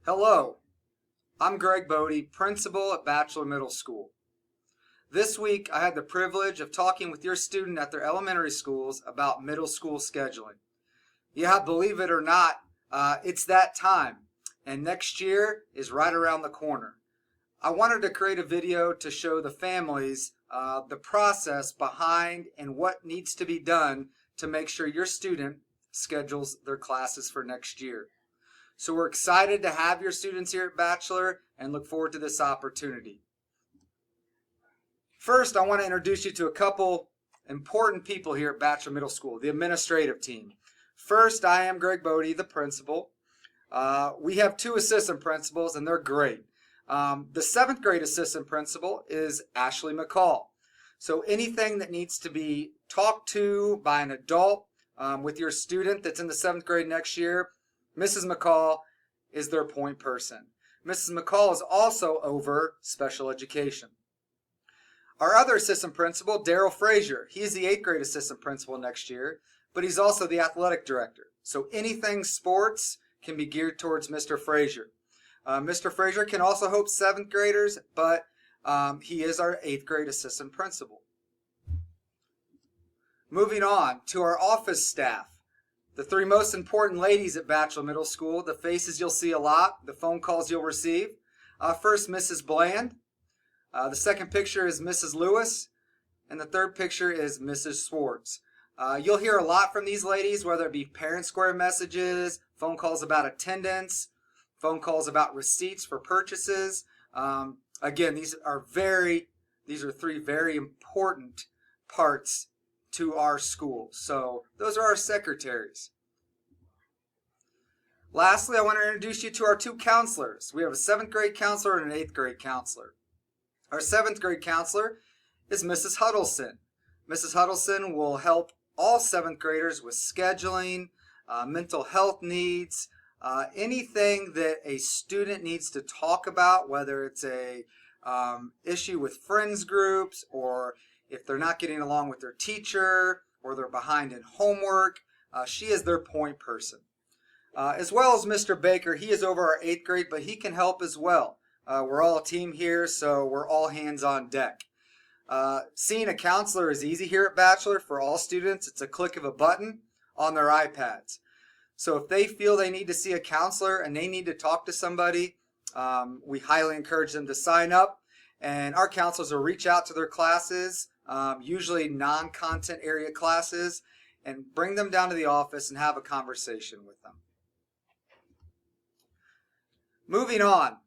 Hello, I'm Greg Bodie, principal at Batchelor Middle School. This week I had the privilege of talking with your student at their elementary schools about middle school scheduling. Yeah, believe it or not, it's that time, and next year is right around the corner. I wanted to create a video to show the families the process behind and what needs to be done to make sure your student schedules their classes for next year. So we're excited to have your students here at Batchelor and look forward to this opportunity. First, I want to introduce you to a couple important people here at Batchelor Middle School, the administrative team. First, I am Greg Bodie, the principal. We have two assistant principals, and they're great. The 7th grade assistant principal is Ashley McCall. So anything that needs to be talked to by an adult with your student that's in the 7th grade next year, Mrs. McCall is their point person. Mrs. McCall is also over special education. Our other assistant principal, Daryl Frazier, he is the 8th grade assistant principal next year, but he's also the athletic director. So anything sports can be geared towards Mr. Frazier. Mr. Frazier can also help 7th graders, but he is our 8th grade assistant principal. Moving on to our office staff. The three most important ladies at Batchelor Middle School, the faces you'll see a lot, the phone calls you'll receive. First, Mrs. Bland. The second picture is Mrs. Lewis. And the third picture is Mrs. Swartz. You'll hear a lot from these ladies, whether it be parent square messages, phone calls about attendance, phone calls about receipts for purchases. Again, these are three very important parts to our school. So those are our secretaries. Lastly, I want to introduce you to our two counselors. We have a 7th grade counselor and an 8th grade counselor. Our 7th grade counselor is Mrs. Huddleston. Mrs. Huddleston will help all 7th graders with scheduling, mental health needs, anything that a student needs to talk about, whether it's a issue with friends groups, or if they're not getting along with their teacher, or they're behind in homework. She is their point person. As well as Mr. Baker, he is over our 8th grade, but he can help as well. We're all a team here, so we're all hands on deck. Seeing a counselor is easy here at Batchelor for all students. It's a click of a button on their iPads. So if they feel they need to see a counselor and they need to talk to somebody, we highly encourage them to sign up. And our counselors will reach out to their classes, usually non-content area classes, and bring them down to the office and have a conversation with them. Moving on,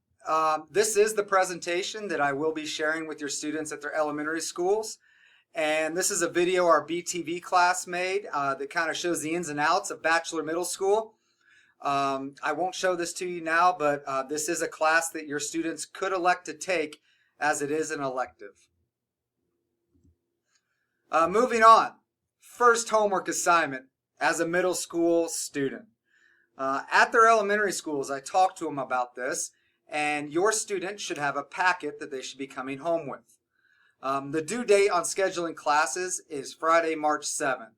this is the presentation that I will be sharing with your students at their elementary schools. And this is a video our BTV class made that kind of shows the ins and outs of Batchelor Middle School. I won't show this to you now, but this is a class that your students could elect to take as it is an elective. Moving on, first homework assignment as a middle school student. At their elementary schools, I talked to them about this, and your student should have a packet that they should be coming home with. The due date on scheduling classes is Friday, March 7th.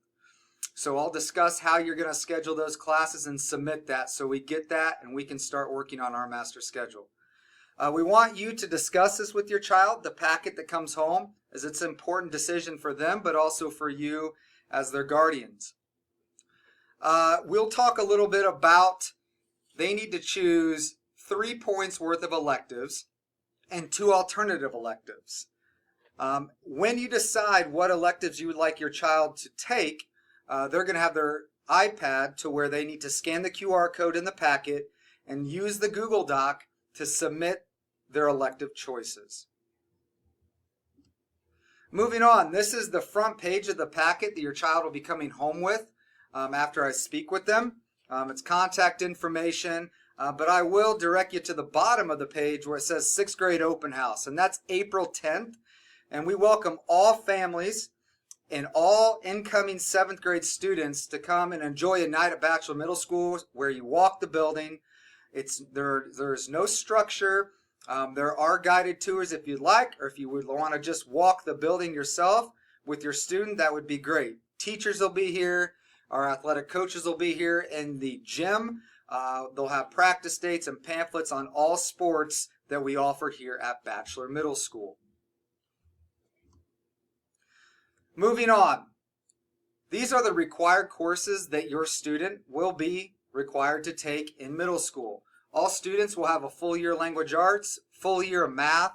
So I'll discuss how you're going to schedule those classes and submit that so we get that and we can start working on our master schedule. We want you to discuss this with your child, the packet that comes home, as it's an important decision for them, but also for you as their guardians. We'll talk a little bit about they need to choose 3 points worth of electives and 2 alternative electives. When you decide what electives you would like your child to take, they're going to have their iPad to where they need to scan the QR code in the packet and use the Google Doc to submit their elective choices. Moving on, this is the front page of the packet that your child will be coming home with after I speak with them. It's contact information, but I will direct you to the bottom of the page where it says 6th grade open house, and that's April 10th. And we welcome all families and all incoming 7th grade students to come and enjoy a night at Batchelor Middle School where you walk the building. There's no structure. There are guided tours if you'd like, or if you would want to just walk the building yourself with your student, that would be great. Teachers will be here. Our athletic coaches will be here in the gym. They'll have practice dates and pamphlets on all sports that we offer here at Batchelor Middle School. Moving on. These are the required courses that your student will be required to take in middle school. All students will have a full year of language arts, full year of math,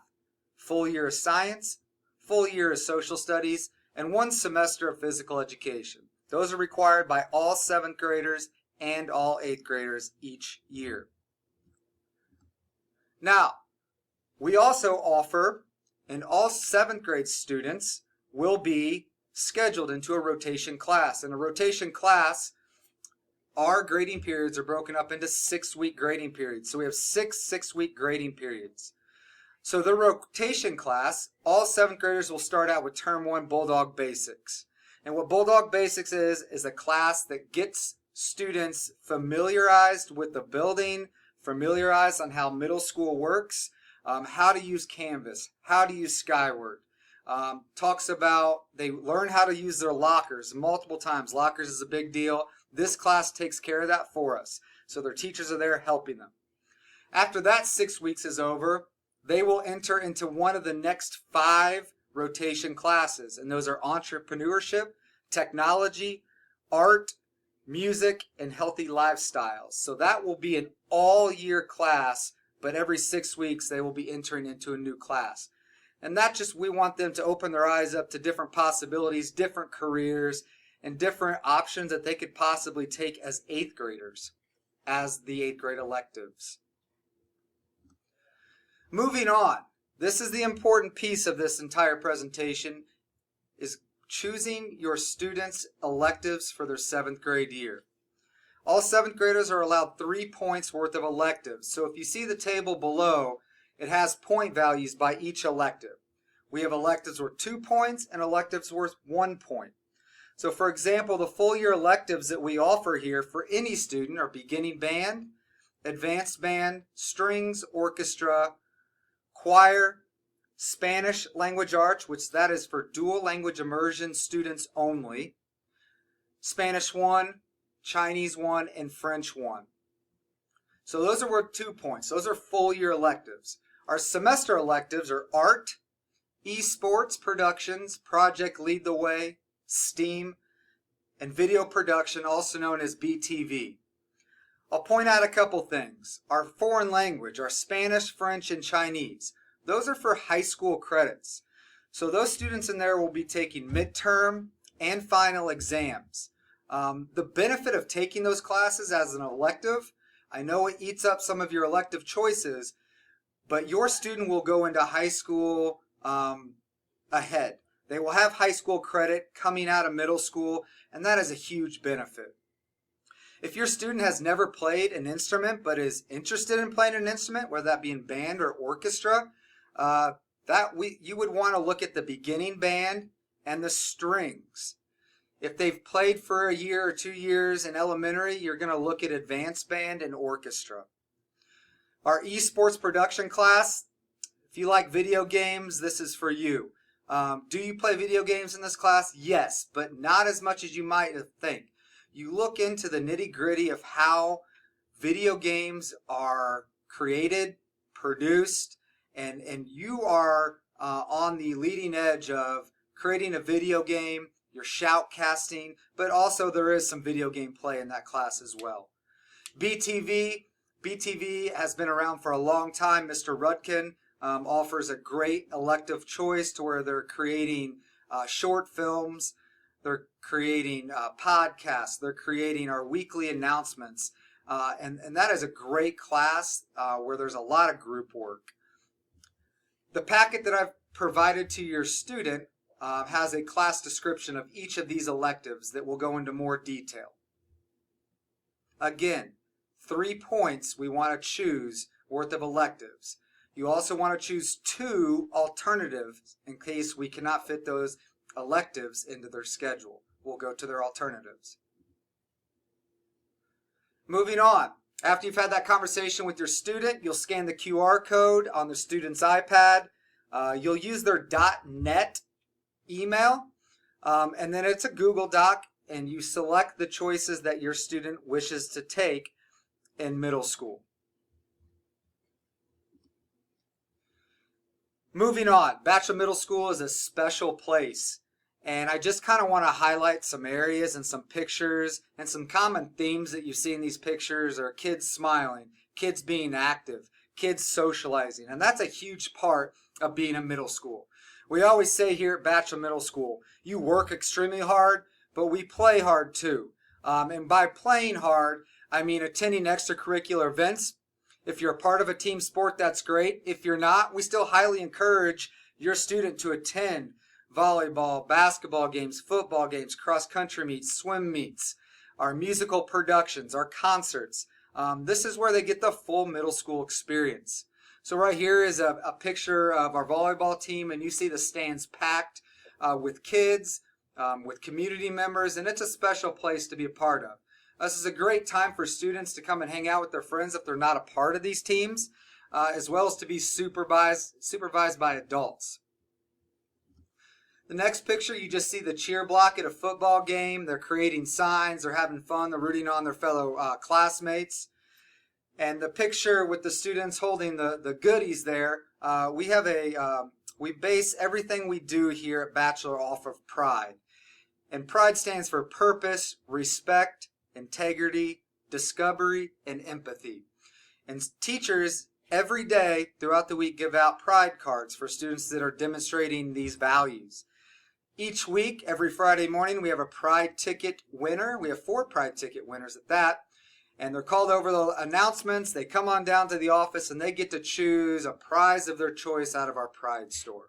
full year of science, full year of social studies, and 1 semester of physical education. Those are required by all 7th graders and all 8th graders each year. Now, we also offer, and all 7th grade students will be scheduled into a rotation class. In a rotation class, our grading periods are broken up into 6-week grading periods. So we have 6-week grading periods. So the rotation class, all 7th graders will start out with Term 1 Bulldog Basics. And what Bulldog Basics is a class that gets students familiarized with the building, familiarized on how middle school works, how to use Canvas, how to use Skyward. Talks about, they learn how to use their lockers multiple times. Lockers is a big deal. This class takes care of that for us. So their teachers are there helping them. After that 6 weeks is over, they will enter into one of the next 5 rotation classes. And those are entrepreneurship, technology, art, music, and healthy lifestyles. So that will be an all-year class, but every 6 weeks they will be entering into a new class. And that just, we want them to open their eyes up to different possibilities, different careers, and different options that they could possibly take as 8th graders, as the 8th grade electives. Moving on, this is the important piece of this entire presentation, is choosing your students' electives for their 7th grade year. All 7th graders are allowed 3 points worth of electives. So if you see the table below, it has point values by each elective. We have electives worth 2 points and electives worth 1 point. So for example, the full year electives that we offer here for any student are beginning band, advanced band, strings, orchestra, choir, Spanish language arts, which that is for dual language immersion students only, Spanish 1, Chinese 1, and French 1. So those are worth 2 points. Those are full year electives. Our semester electives are art, esports productions, project Lead the Way, STEAM, and video production, also known as BTV. I'll point out a couple things. Our foreign language, our Spanish, French, and Chinese, those are for high school credits. So those students in there will be taking midterm and final exams. The benefit of taking those classes as an elective, I know it eats up some of your elective choices, but your student will go into high school ahead. They will have high school credit coming out of middle school, and that is a huge benefit. If your student has never played an instrument but is interested in playing an instrument, whether that be in band or orchestra, you would want to look at the beginning band and the strings. If they've played for a year or 2 years in elementary, you're going to look at advanced band and orchestra. Our esports production class, if you like video games, this is for you. Do you play video games in this class? Yes, but not as much as you might think. You look into the nitty-gritty of how video games are created, produced, and you are on the leading edge of creating a video game. You're shoutcasting, but also there is some video game play in that class as well. BTV has been around for a long time. Mr. Rudkin offers a great elective choice to where they're creating short films, they're creating podcasts, they're creating our weekly announcements, and that is a great class where there's a lot of group work. The packet that I've provided to your student has a class description of each of these electives that will go into more detail. Again, 3 points we want to choose worth of electives. You also want to choose 2 alternatives in case we cannot fit those electives into their schedule. We'll go to their alternatives. Moving on. After you've had that conversation with your student, you'll scan the QR code on the student's iPad. You'll use their .net email, and then it's a Google Doc, and you select the choices that your student wishes to take in middle school. Moving on, Batchelor Middle School is a special place. And I just kind of want to highlight some areas and some pictures and some common themes that you see in these pictures are kids smiling, kids being active, kids socializing. And that's a huge part of being a middle school. We always say here at Batchelor Middle School, you work extremely hard, but we play hard too. And by playing hard, I mean attending extracurricular events. If you're a part of a team sport, that's great. If you're not, we still highly encourage your student to attend volleyball, basketball games, football games, cross-country meets, swim meets, our musical productions, our concerts. This is where they get the full middle school experience. So right here is a picture of our volleyball team, and you see the stands packed with kids, with community members, and it's a special place to be a part of. This is a great time for students to come and hang out with their friends if they're not a part of these teams, as well as to be supervised by adults. The next picture, you just see the cheer block at a football game. They're creating signs, they're having fun, they're rooting on their fellow classmates. And the picture with the students holding the goodies there, we base everything we do here at Batchelor off of pride. And pride stands for purpose, respect, integrity, discovery, and empathy. And teachers every day throughout the week give out pride cards for students that are demonstrating these values. Each week, every Friday morning, we have a pride ticket winner. We have 4 pride ticket winners at that. And they're called over the announcements. They come on down to the office and they get to choose a prize of their choice out of our pride store.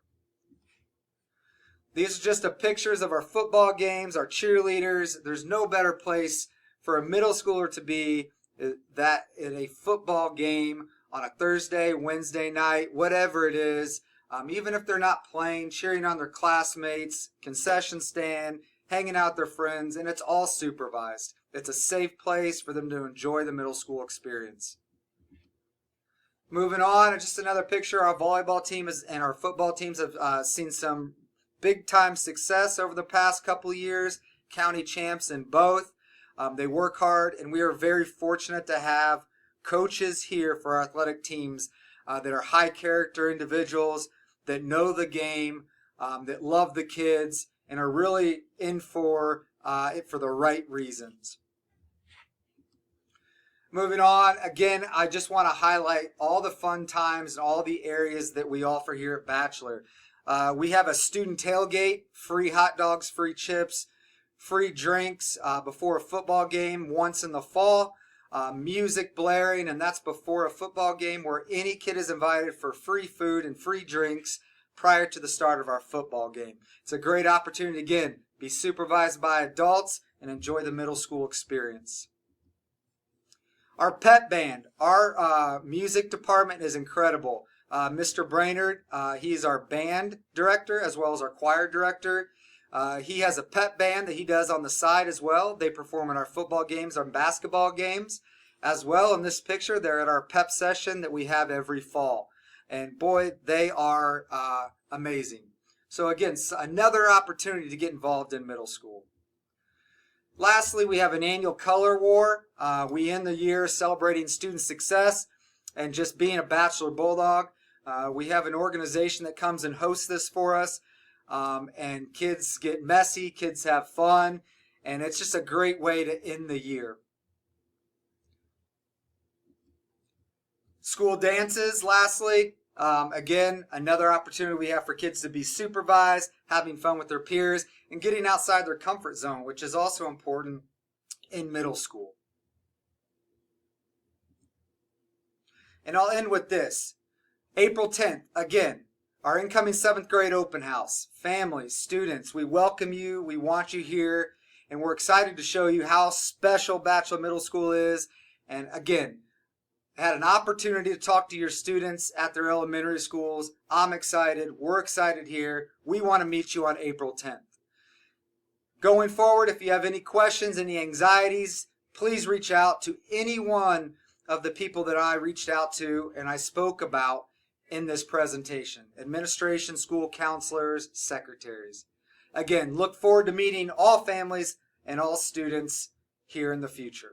These are just the pictures of our football games, our cheerleaders. There's no better place for a middle schooler to be that in a football game on a Thursday, Wednesday night, whatever it is, even if they're not playing, cheering on their classmates, concession stand, hanging out with their friends, and it's all supervised. It's a safe place for them to enjoy the middle school experience. Moving on, just another picture. Our volleyball team and our football teams have seen some big time success over the past couple of years, county champs in both. They work hard, and we are very fortunate to have coaches here for our athletic teams that are high character individuals that know the game, that love the kids, and are really in for it for the right reasons. Moving on, again, I just want to highlight all the fun times and all the areas that we offer here at Batchelor. We have a student tailgate, free hot dogs, free chips, free drinks before a football game once in the fall. Music blaring, and that's before a football game where any kid is invited for free food and free drinks prior to the start of our football game. It's a great opportunity, again, be supervised by adults and enjoy the middle school experience. Our pep band, our music department is incredible. Mr. Brainerd, he's our band director as well as our choir director. He has a pep band that he does on the side as well. They perform in our football games, our basketball games as well. In this picture, they're at our pep session that we have every fall. And boy, they are amazing. So again, another opportunity to get involved in middle school. Lastly, we have an annual color war. We end the year celebrating student success and just being a Batchelor Bulldog. We have an organization that comes and hosts this for us. And kids get messy, kids have fun, and it's just a great way to end the year. School dances, lastly. Again, another opportunity we have for kids to be supervised, having fun with their peers, and getting outside their comfort zone, which is also important in middle school. And I'll end with this. April 10th, again, our incoming 7th grade open house. Families, students, we welcome you, we want you here, and we're excited to show you how special Batchelor Middle School is. And again, I had an opportunity to talk to your students at their elementary schools. I'm excited, we're excited here. We want to meet you on April 10th. Going forward, if you have any questions, any anxieties, please reach out to any one of the people that I reached out to and I spoke about in this presentation. Administration, school counselors, secretaries. Again, look forward to meeting all families and all students here in the future.